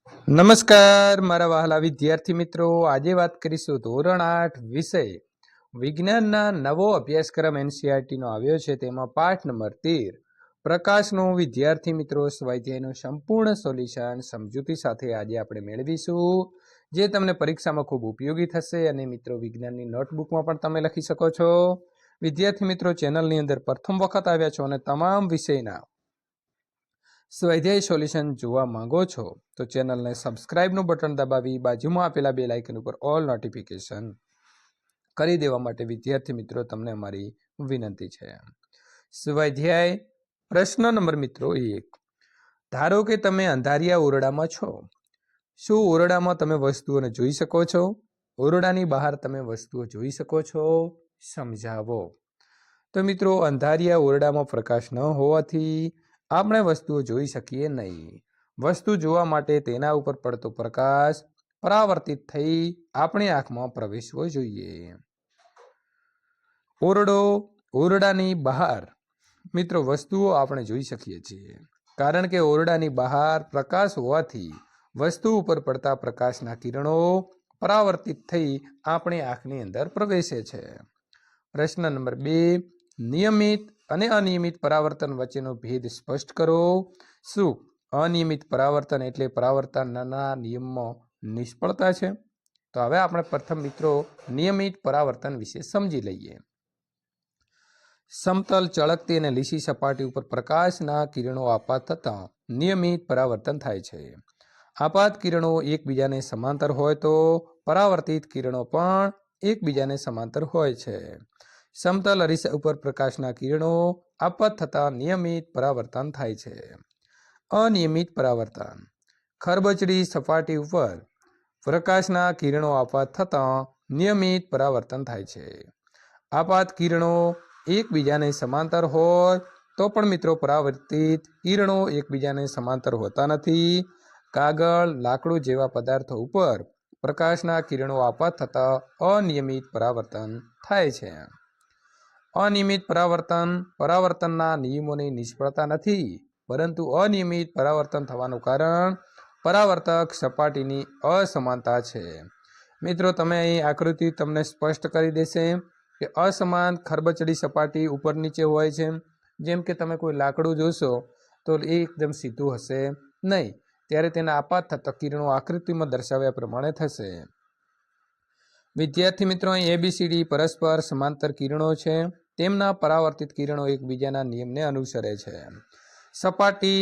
નમસ્કાર મારા વહાલા વિદ્યાર્થી મિત્રો, આજે વાત કરીશું ધોરણ 8 વિષય વિજ્ઞાનના નવો અભ્યાસક્રમ એનસીઈઆરટીનો આવ્યો છે, તેમાં પાઠ નંબર 13 પ્રકાશનો વિદ્યાર્થી મિત્રો સ્વાધ્યાયનું સંપૂર્ણ સોલ્યુશન સમજૂતી સાથે આજે આપણે મેળવીશું, જે તમને પરીક્ષામાં ખૂબ ઉપયોગી થશે અને મિત્રો વિજ્ઞાનની નોટબુકમાં પણ તમે લખી શકો છો। વિદ્યાર્થી મિત્રો, ચેનલની અંદર પ્રથમ વખત આવ્યા છો અને તમામ વિષયના સ્વાધ્યાય સોલ્યુશન જોવા માંગો છો તો ચેનલને સબસ્ક્રાઇબનું બટન દબાવી બાજુમાં આપેલા બેલ આઇકન ઉપર ઓલ નોટિફિકેશન કરી દેવા માટે વિદ્યાર્થી મિત્રો તમને અમારી વિનંતી છે। સ્વાધ્યાય પ્રશ્ન નંબર મિત્રો 1, ધારો કે તમે અંધારિયા ઓરડામાં છો, શું ઓરડામાં તમે વસ્તુઓને જોઈ શકો છો? ઓરડાની બહાર તમે વસ્તુઓ જોઈ શકો છો? સમજાવો। તો મિત્રો, અંધારિયા ઓરડામાં પ્રકાશ ન હોવાથી આપણે વસ્તુઓ જોઈ શકીએ નહીં। વસ્તુ જોવા માટે તેના ઉપર પડતો પ્રકાશ પરાવર્તિત થઈ આપણી આંખમાં પ્રવેશવો જોઈએ। ઓરડો, ઓરડાની બહાર મિત્રો વસ્તુઓ આપણે જોઈ શકીએ છીએ, કારણ કે ઓરડાની બહાર પ્રકાશ હોવાથી વસ્તુ ઉપર પડતા પ્રકાશના કિરણો પરાવર્તિત થઈ આપણી આંખની અંદર પ્રવેશે છે। પ્રશ્ન નંબર 2, નિયમિત અને અનિયમિત પરાવર્તન વચ્ચેનો ભેદ સ્પષ્ટ કરો। શું અનિયમિત પરાવર્તન એટલે પરાવર્તનના નિયમમાં નિષ્ફળતા છે? તો હવે આપણે પ્રથમ મિત્રો નિયમિત પરાવર્તન વિશે સમજી લઈએ। સમતલ, ચળકતી અને લીસી સપાટી ઉપર પ્રકાશના કિરણો આપાત થતાં નિયમિત પરાવર્તન થાય છે। આપાત કિરણો એકબીજાને સમાંતર હોય તો પરાવર્તિત કિરણો પણ એકબીજાને સમાંતર હોય છે। સમતલ અરીસા ઉપર પ્રકાશના કિરણો આપાત થતાં નિયમિત પરાવર્તન થાય છે। અનિયમિત પરાવર્તન, ખરબચડી સપાટી ઉપર પ્રકાશના કિરણો આપાત થતાં નિયમિત પરાવર્તન થાય છે। આપાત કિરણો એકબીજાને સમાંતર હોય તો પણ મિત્રો પરાવર્તિત કિરણો એકબીજાને સમાંતર હોતા નથી। કાગળ, લાકડું જેવા પદાર્થો ઉપર પ્રકાશના કિરણો આપાત થતાં અનિયમિત પરાવર્તન થાય છે। અનિયમિત પરાવર્તન પરાવર્તનના નિયમોની નિષ્ફળતા નથી, પરંતુ અનિયમિત પરાવર્તન થવાનું કારણ પરાવર્તક સપાટીની અસમાનતા છે। મિત્રો, તમે અહીં આકૃતિ તમને સ્પષ્ટ કરી દેશે કે અસમાન ખરબચડી સપાટી ઉપર નીચે હોય છે। જેમ કે તમે કોઈ લાકડું જોશો તો એ એકદમ સીધું હશે નહીં, ત્યારે તેના આપાત થતા કિરણો આકૃતિમાં દર્શાવ્યા પ્રમાણે થશે। વિદ્યાર્થી મિત્રો, અહીં ABCD પરસ્પર સમાંતર કિરણો છે, તેમના પરાવર્તિત કિરણો એકબીજાના નિયમને અનુસરે છે। સપાટી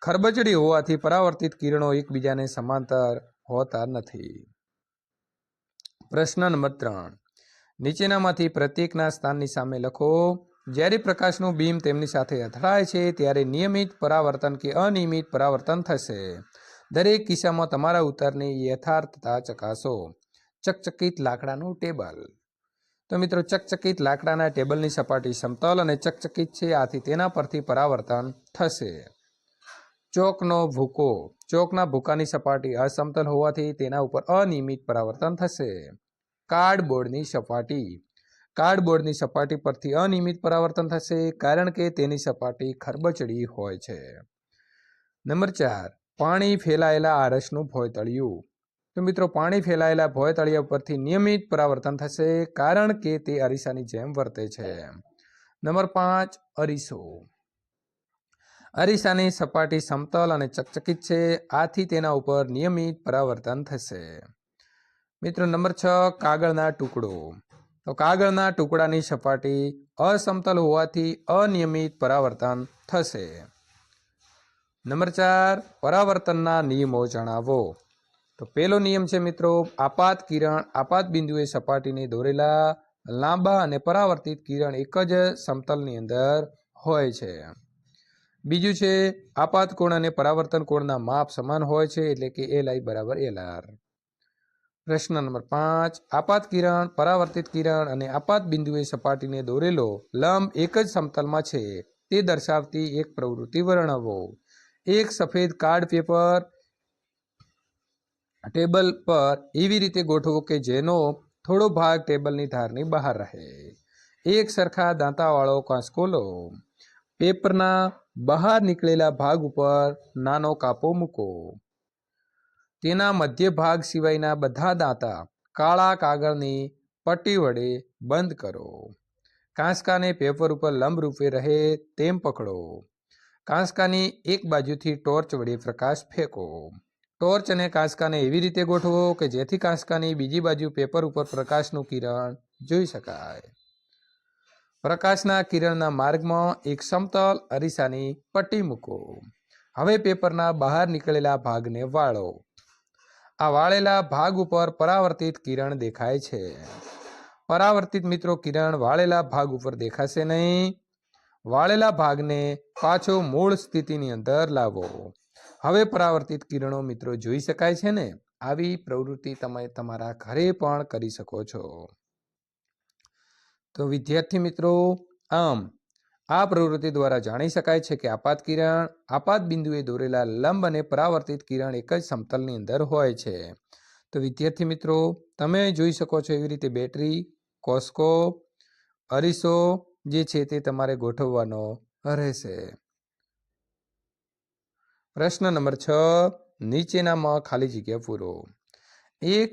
ખરબચડી હોવાથી પરાવર્તિત કિરણો એકબીજાને સમાંતર હોતા નથી। પ્રશ્ન નંબર 3, નીચેનામાંથી પ્રત્યેકના સ્થાનની સામે લખો। જ્યારે પ્રકાશનું બીમ તેમની સાથે અથડાય છે ત્યારે નિયમિત પરાવર્તન કે અનિયમિત પરાવર્તન થશે। દરેક કિસ્સામાં તમારા ઉત્તરની યથાર્થતા ચકાસો। ચકચકિત લાકડાનું ટેબલ, તો મિત્રો ચકચકિત લાકડાના ટેબલની સપાટી સમતલ અને ચકચકિત છે, આથી તેના પરથી પરાવર્તન થશે। ચોકનો ભૂકો, ચોકના ભૂકાની સપાટી અસમતલ હોવાથી તેના ઉપર અનિયમિત પરાવર્તન થશે। કાર્ડબોર્ડની સપાટી, કાર્ડબોર્ડની સપાટી પરથી અનિયમિત પરાવર્તન થશે, કારણ કે તેની સપાટી ખરબચડી હોય છે। નંબર 4, પાણી ફેલાયેલા આરસનું ભોંયતળિયું, તો મિત્રો પાણી ફેલાયેલા ભોંયતળિયા પરથી નિયમિત પરાવર્તન થશે, કારણ કે તે અરીસાની જેમ વર્તે છે। નંબર 5, અરીસો, અરીસાની સપાટી સમતલ અને ચકચકિત છે, આથી તેના ઉપર નિયમિત પરાવર્તન થશે। મિત્રો નંબર 6, કાગળના ટુકડો, તો કાગળના ટુકડાની સપાટી અસમતલ હોવાથી અનિયમિત પરાવર્તન થશે। નંબર 4, પરાવર્તનના નિયમો જણાવો। તો પહેલો નિયમ છે મિત્રો, આપાત કિરણ આપાત બિંદુએ સપાટીને દોરેલા લાંબા અને પરાવર્તિત કિરણ એક જ સમતલની અંદર હોય છે। બીજું છે, આપાત કોણ અને પરાવર્તન કોણના માપ સમાન હોય છે, એટલે કે LI બરાબર LR। પ્રશ્ન નંબર 5, આપાત કિરણ, પરાવર્તિત કિરણ અને આપાત બિંદુએ સપાટીને દોરેલો લંબ એક જ સમતલમાં છે તે દર્શાવતી એક પ્રવૃત્તિ વર્ણવો। એક સફેદ કાર્ડ પેપર ટેબલ પર એવી રીતે ગોઠવો કે જેનો થોડો ભાગ ટેબલની ધારની બહાર રહે। એક સરખા દાંતાવાળો કાંસકો લો, પેપરના બહાર નીકળેલા ભાગ ઉપર નાનો કાપો મૂકો। તેના મધ્ય ભાગ સિવાયના બધા દાંતા કાળા કાગળની પટ્ટી વડે બંધ કરો. કાંસકાને પેપર ઉપર લંબ રૂપે રહે તેમ પકડો. કાંસકાની એક બાજુથી ટોર્ચ વડે પ્રકાશ ફેંકો. ટોર્ચ અને કાંસકાને એવી રીતે ગોઠવો કે જેથી કાંસકાની બીજી બાજુ પેપર ઉપર પ્રકાશનું કિરણ જોઈ શકાય. પ્રકાશના કિરણના માર્ગમાં એક સમતલ અરીસાની પટ્ટી મૂકો. હવે પેપરના બહાર નીકળેલા ભાગને વાળો. આ વાળેલા ભાગ ઉપર પરાવર્તિત કિરણ દેખાય છે. પરાવર્તિત મિત્રો કિરણ વાળેલા ભાગ ઉપર દેખાશે નહીં. વાળેલા ભાગને પાછો મૂળ સ્થિતિની અંદર લાવો. હવે પરાવર્તિત કિરણો મિત્રો જોઈ શકાય છે ને. આવી પ્રવૃત્તિ તમે તમારા ઘરે પણ કરી શકો છો. તો વિદ્યાર્થી મિત્રો, આમ આ પ્રવૃત્તિ દ્વારા જાણી શકાય છે કે આપાત કિરણ આપાત બિંદુએ દોરેલા લંબ અને પરાવર્તિત કિરણ એક જ સમતલની અંદર હોય છે. તો વિદ્યાર્થી મિત્રો, તમે જોઈ શકો છો એવી રીતે બેટરી, કોસ્કો, અરીસો જે છે તે તમારે ગોઠવવાનો રહેશે. પ્રશ્ન નંબર 6, નીચેનામાં ખાલી જગ્યા પૂરો. એક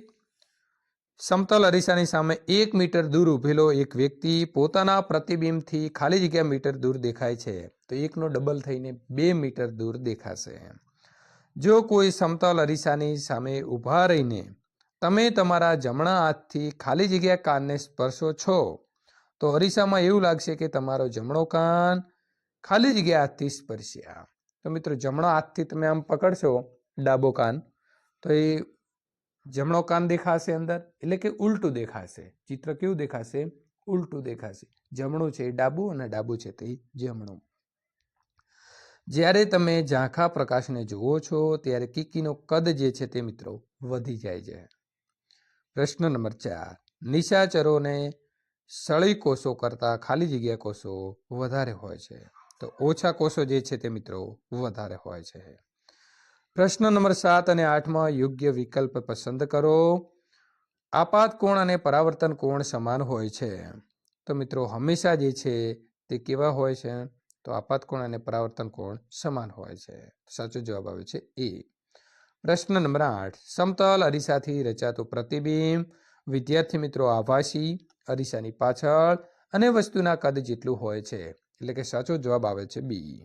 સમતલ અરીસાની સામે 1 મીટર દૂર ઊભેલો એક વ્યક્તિ પોતાના પ્રતિબિંબથી ખાલી જગ્યા મીટર દૂર દેખાય છે. તો 1નો ડબલ થઈને 2 મીટર દૂર દેખાશે. જો કોઈ સમતલ અરીસાની સામે ઊભા રહીને તમે તમારા જમણા હાથથી ખાલી જગ્યા કાનને સ્પર્શો છો તો અરીસામાં એવું લાગશે કે તમારો જમણો કાન ખાલી જગ્યા હાથથી સ્પર્શ્યા. તો મિત્રો, જમણા હાથથી તમે આમ પકડશો ડાબો કાન તો એ જમણો કાન દેખાશે અંદર, એટલે કે ઉલટું દેખાશે. ચિત્ર કેવું દેખાશે? ઉલટું દેખાશે. જમણું છે ડાબું અને ડાબું છે તે જમણું. જ્યારે તમે ઝાંખા પ્રકાશને જુઓ છો ત્યારે કીકીનો કદ જે છે તે મિત્રો વધી જાય છે. પ્રશ્ન નંબર 4, નિશાચરોને સળી કોષો કરતાં ખાલી જગ્યા કોષો વધારે હોય છે. તો ઓછા કોષો જે છે તે મિત્રો વધારે હોય છે. પ્રશ્ન નંબર 7 અને 8માં યોગ્ય વિકલ્પ પસંદ કરો. આપાત કોણ અને પરાવર્તન કોણ સમાન હોય છે. તો મિત્રો હંમેશા જે છે તે કેવા હોય છે? તો આપાત કોણ અને પરાવર્તન કોણ સમાન હોય છે. સાચો જવાબ આવે છે એ. પ્રશ્ન નંબર 8, સમતલ અરીસાથી રચાતું પ્રતિબિંબ વિદ્યાર્થી મિત્રો આભાસી, અરીસાની પાછળ અને વસ્તુના કદ જેટલું હોય છે. એટલે કે સાચો જવાબ આવે છે બી.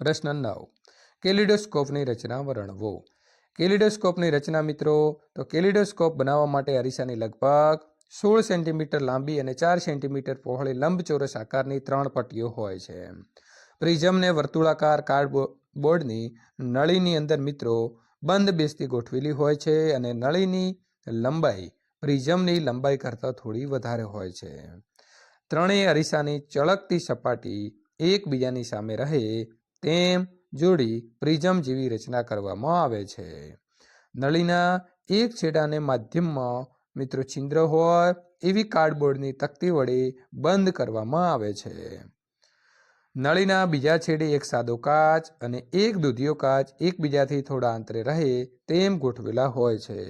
પ્રશ્ન 9, કેલિડોસ્કોપની રચના વર્ણવો. કેલિડોસ્કોપની રચના મિત્રો, તો કેલિડોસ્કોપ બનાવવા માટે અરીસાની લગભગ 16 સેન્ટીમીટર લાંબી અને 4 સેન્ટીમીટર પહોળી લંબચોરસ આકારની 3 પટ્ટીઓ હોય છે. પ્રિઝમને વર્તુળાકાર કાર્ડબોર્ડની નળીની અંદર મિત્રો બંધ બેસતી ગોઠવેલી હોય છે અને નળીની લંબાઈ પ્રિઝમની લંબાઈ કરતાં થોડી વધારે હોય છે. ત્રણેય અરીસાની ચળકતી સપાટી એકબીજાની સામે રહે તેમ જોડી પ્રિઝમ જેવી રચના કરવામાં આવે છે. નળીના એક છેડાને માધ્યમમાં મિત્રો છિદ્ર હોય એવી કાર્ડબોર્ડની તકતી વડે બંધ કરવામાં આવે છે. નળીના બીજા છેડે એક સાદો કાચ અને એક દૂધિયો કાચ એકબીજાથી થોડા અંતરે રહે તેમ ગોઠવેલા હોય છે.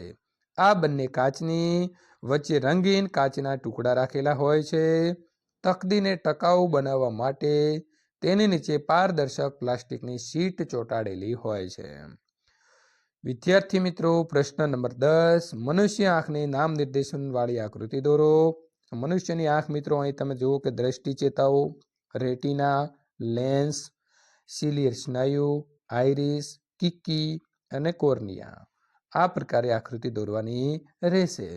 આ બંને કાચની વચ્ચે રંગીન કાચના ટુકડા રાખેલા હોય છે. તકતીને ટકાઉ બનાવવા માટે તેની નીચે પારદર્શક પ્લાસ્ટિકની શીટ ચોંટાડેલી હોય છે. વિદ્યાર્થી મિત્રો, પ્રશ્ન નંબર 10, મનુષ્ય આંખની નામ નિર્દેશનવાળી આકૃતિ દોરો. મનુષ્યની આંખ મિત્રો અહીં તમે જુઓ કે દ્રષ્ટિ ચેતાઓ, રેટિના, લેન્સ, સિલિયર સ્નાયુ, આઇરિસ, કિકી અને કોર્નિયા. આ પ્રકારે આકૃતિ દોરવાની રહેશે.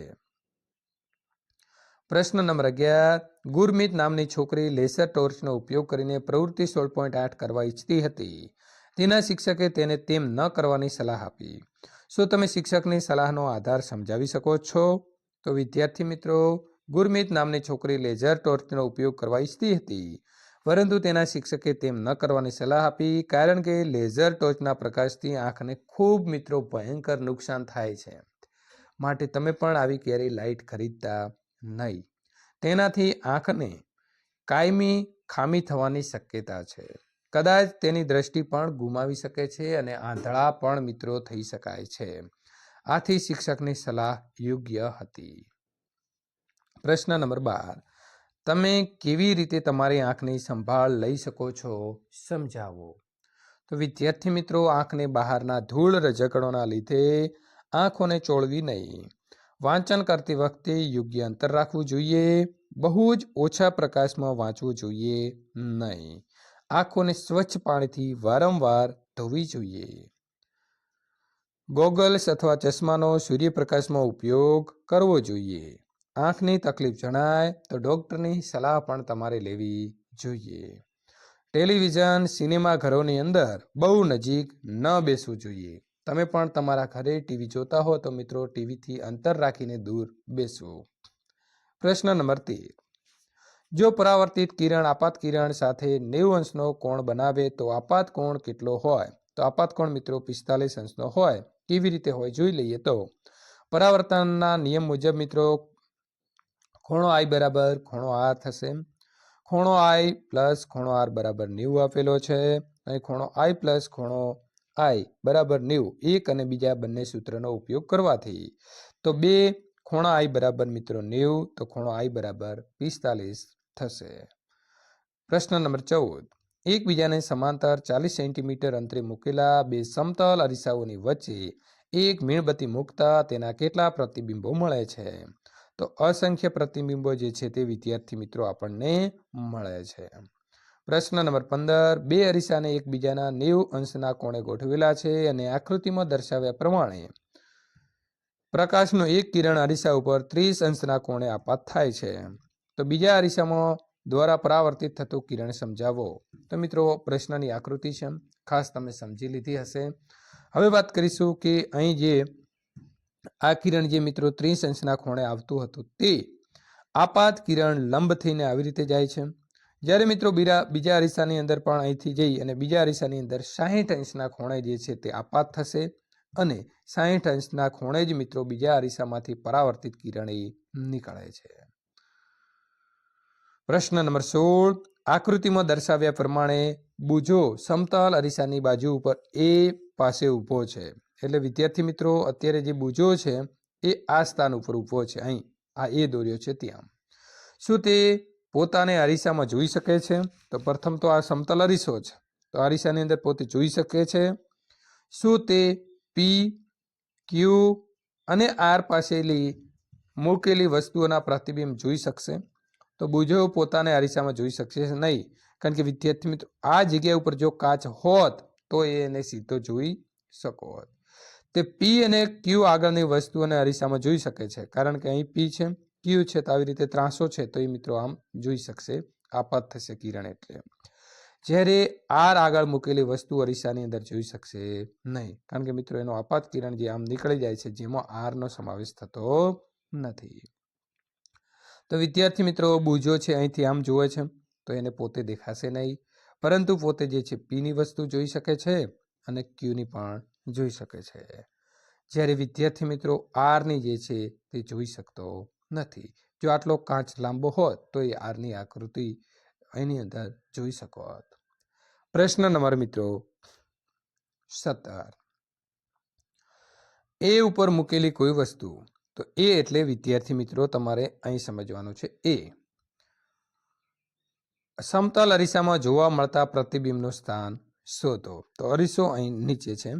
પ્રશ્ન નંબર 11, ગુરમીત નામની છોકરી લેસર ટોર્ચનો ઉપયોગ કરીને પ્રવૃત્તિ 16.8 કરવા ઈચ્છતી હતી. તેના શિક્ષકે તેને તેમ ન કરવાની સલાહ આપી. શું તમે શિક્ષકની સલાહનો આધાર સમજાવી શકો છો? તો વિદ્યાર્થી મિત્રો, ગુરમીત નામની છોકરી લેઝર ટોર્ચનો ઉપયોગ કરવા ઈચ્છતી હતી, પરંતુ તેના શિક્ષકે તેમ ન કરવાની સલાહ આપી કારણ કે લેઝર ટોર્ચના પ્રકાશથી આંખને ખૂબ મિત્રો ભયંકર નુકસાન થાય છે. માટે તમે પણ આવી ક્યારેય લાઇટ ખરીદતા નહીં. તેનાથી આંખને કાયમી ખામી થવાની શક્યતા છે. કદાચ તેની દ્રષ્ટિ પણ ગુમાવી શકે છે અને આંધળા પણ મિત્રો થઈ શકાય છે. આથી શિક્ષકની સલાહ યોગ્ય હતી. પ્રશ્ન નંબર 12, તમે કેવી રીતે તમારી આંખની સંભાળ લઈ શકો છો સમજાવો. તો વિદ્યાર્થી મિત્રો, આંખને બહારના ધૂળ રજકણોના લીધે આંખોને ચોળવી નહીં. વાંચન કરતી વખતે યોગ્ય અંતર રાખવું જોઈએ. બહુ જ ઓછા પ્રકાશમાં વાંચવું જોઈએ નહીં. આંખોને સ્વચ્છ પાણીથી વારંવાર ધોવી જોઈએ. ગોગલ્સ અથવા ચશ્માનો સૂર્યપ્રકાશમાં ઉપયોગ કરવો જોઈએ. આંખની તકલીફ જણાય તો ડૉક્ટરની સલાહ પણ તમારે લેવી જોઈએ. ટેલિવિઝન, સિનેમા ઘરોની અંદર બહુ નજીક ન બેસવું જોઈએ. તમે પણ તમારા ઘરે ટીવી જોતા હો તો મિત્રો ટીવીથી અંતર રાખીને દૂર બેસવું. પ્રશ્ન નંબર 13. જો પરાવર્તિત કિરણ આપાત કિરણ સાથે 90 અંશનો કોણ બનાવે તો આપાત કોણ કેટલો હોય? તો આપાત કોણ મિત્રો 45 અંશનો હોય. કેવી રીતે હોય જોઈ લઈએ. તો પરાવર્તનના નિયમ મુજબ મિત્રો ખૂણો I બરાબર ખૂણો R થશે. ખૂણો I પ્લસ ખૂણો R બરાબર 90 આપેલો છે. અહીં ખૂણો I પ્લસ ખૂણો I બરાબર 90 એક અને બીજા બંને સૂત્રનો ઉપયોગ કરવાથી તો બે ખૂણા I બરાબર મિત્રો 90 તો ખૂણો I બરાબર 45 થશે. પ્રશ્ન નંબર 14. એકબીજાને સમાંતર 40 સેન્ટીમીટર અંતરે મૂકેલા બે સમતલ અરીસાઓની વચ્ચે એક મીણબત્તી મૂકતા તેના કેટલા પ્રતિબિંબો મળે છે? તો અસંખ્ય પ્રતિબિંબો જે છે તે વિદ્યાર્થી મિત્રો આપણને મળે છે. પ્રશ્ન નંબર 15. બે અરીસાને એકબીજાના 90 અંશના કોણે ગોઠવેલા છે અને આકૃતિમાં દર્શાવ્યા પ્રમાણે પ્રકાશનું એક કિરણ અરીસા ઉપર 30 અંશના કોણે આપાત થાય છે. તો બીજા અરીસામાં દ્વારા પરાવર્તિત થતું કિરણ સમજાવો. તો મિત્રો પ્રશ્નની આકૃતિ છે, ખાસ તમે સમજી લીધી હશે. હવે વાત કરીશું કે અહીં જે આ કિરણ જે મિત્રો 30 અંશના ખૂણે આવતું હતું તે આપાત કિરણ લંબ થઈને આવી રીતે જાય છે. જ્યારે મિત્રો બીજા અરીસાની અંદર પણ અહીંથી જઈ અને બીજા અરીસાની અંદર 60 અંશના ખૂણે જે છે તે આપાત થશે અને 60 અંશના ખૂણે જ મિત્રો બીજા અરીસામાંથી પરાવર્તિત કિરણ એ નીકળે છે. પ્રશ્ન નંબર 16. આકૃતિમાં દર્શાવ્યા પ્રમાણે બુજો સમતલ અરીસાની બાજુ ઉપર A પાસે ઊભો છે. એટલે વિદ્યાર્થી મિત્રો અત્યારે જે બુજો છે એ આ સ્થાન ઉપર ઊભો છે. અહીં આ A દોર્યો છે ત્યાં. શું તે પોતાને અરીસામાં જોઈ શકે છે? તો પ્રથમ તો આ સમતલ અરીસો છે તો અરીસાની અંદર પોતે જોઈ શકે છે. શું તે P, Q અને R પાસેલી મૂકેલી વસ્તુઓના પ્રતિબિંબ જોઈ શકશે? તો બુજો પોતાને અરીસામાં જોઈ શકશે નહીં, કારણ કે વિદ્યાર્થી મિત્રો આ જગ્યા ઉપર જો કાચ હોત તો એને સીધો જોઈ શકો હોત. તે P અને Q આગળની વસ્તુઓને અરીસામાં જોઈ શકે છે, કારણ કે અહીં P છે, Q છે તો આવી રીતે ત્રાસો છે તો એ મિત્રો આમ જોઈ શકશે. આપાત થશે કિરણ એટલે. જ્યારે R આગળ મૂકેલી વસ્તુ અરીસાની અંદર જોઈ શકશે નહીં, કારણ કે મિત્રો એનો આપાત કિરણ જે આમ નીકળી જાય છે જેમાં R નો સમાવેશ થતો નથી. તો વિદ્યાર્થી મિત્રો બુજો છે અહીંથી આમ જુએ છે તો એને પોતે દેખાશે નહીં, પરંતુ પોતે જે છે P ની વસ્તુ જોઈ શકે છે અને Q ની પણ જોઈ શકે છે. જ્યારે વિદ્યાર્થી મિત્રો R ની જે છે તે જોઈ શકતો નથી. જો આટલો કાચ લાંબો હોત તો એ R ની આકૃતિ એની અંદર જોઈ શકો હોત. પ્રશ્ન નંબર મિત્રો 17. A ઉપર મૂકેલી કોઈ વસ્તુ, તો A એટલે વિદ્યાર્થી મિત્રો તમારે અહીં સમજવાનું છે. A સમતલ અરીસામાં જોવા મળતા પ્રતિબિંબનું સ્થાન શોધો. તો અરીસો અહીં નીચે છે.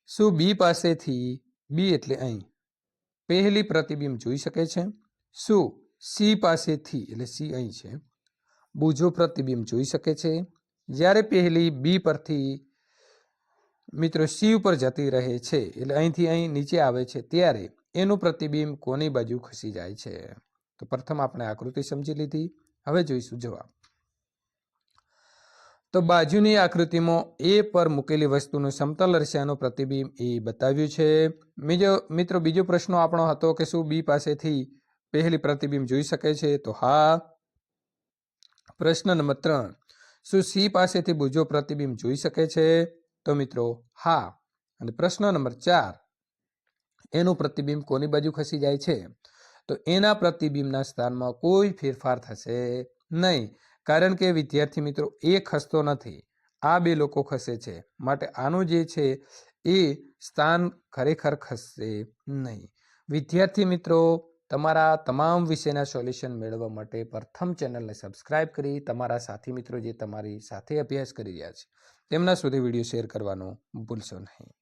શું B પાસેથી, B એટલે અહીં, પહેલી પ્રતિબિંબ જોઈ શકે છે? શું C પાસેથી, એટલે C અહીં છે, બુજો પ્રતિબિંબ જોઈ શકે છે? જ્યારે પહેલી B પરથી મિત્રો C ઉપર જતી રહે છે, એટલે અહીંથી અહીં નીચે આવે છે, ત્યારે એનું પ્રતિબિંબ કોની બાજુ ખસી જાય છે? તો પ્રથમ આપણે આકૃતિ સમજી લીધી. હવે જોઈશું જવાબ. તો બાજુની આકૃતિમાં A પર મૂકેલી વસ્તુનું સમતલ અરીસાનું પ્રતિબિંબ એ બતાવ્યું છે. મિત્રો બીજો પ્રશ્ન આપણો હતો કે શું B પાસેથી પહેલી પ્રતિબિંબ જોઈ શકે છે? તો હા. પ્રશ્ન નંબર 3. શું C પાસેથી બુજો પ્રતિબિંબ જોઈ શકે છે? તો મિત્રો હા. અને પ્રશ્ન નંબર 4. એનું પ્રતિબિંબ કોની બાજુ ખસી જાય છે? તો એના પ્રતિબિંબના સ્થાનમાં કોઈ ફેરફાર થશે નહીં, કારણ કે વિદ્યાર્થી મિત્રો એ ખસતો નથી, આ બે લોકો ખસે છે, માટે આનું જે છે એ સ્થાન ખરેખર ખસશે નહીં. વિદ્યાર્થી મિત્રો તમારા તમામ વિષયના સોલ્યુશન મેળવવા માટે પ્રથમ ચેનલને સબસ્ક્રાઇબ કરી તમારા સાથી મિત્રો જે તમારી સાથે અભ્યાસ કરી રહ્યા છે તેમના સુધી વિડીયો શેર કરવાનું ભૂલશો નહીં.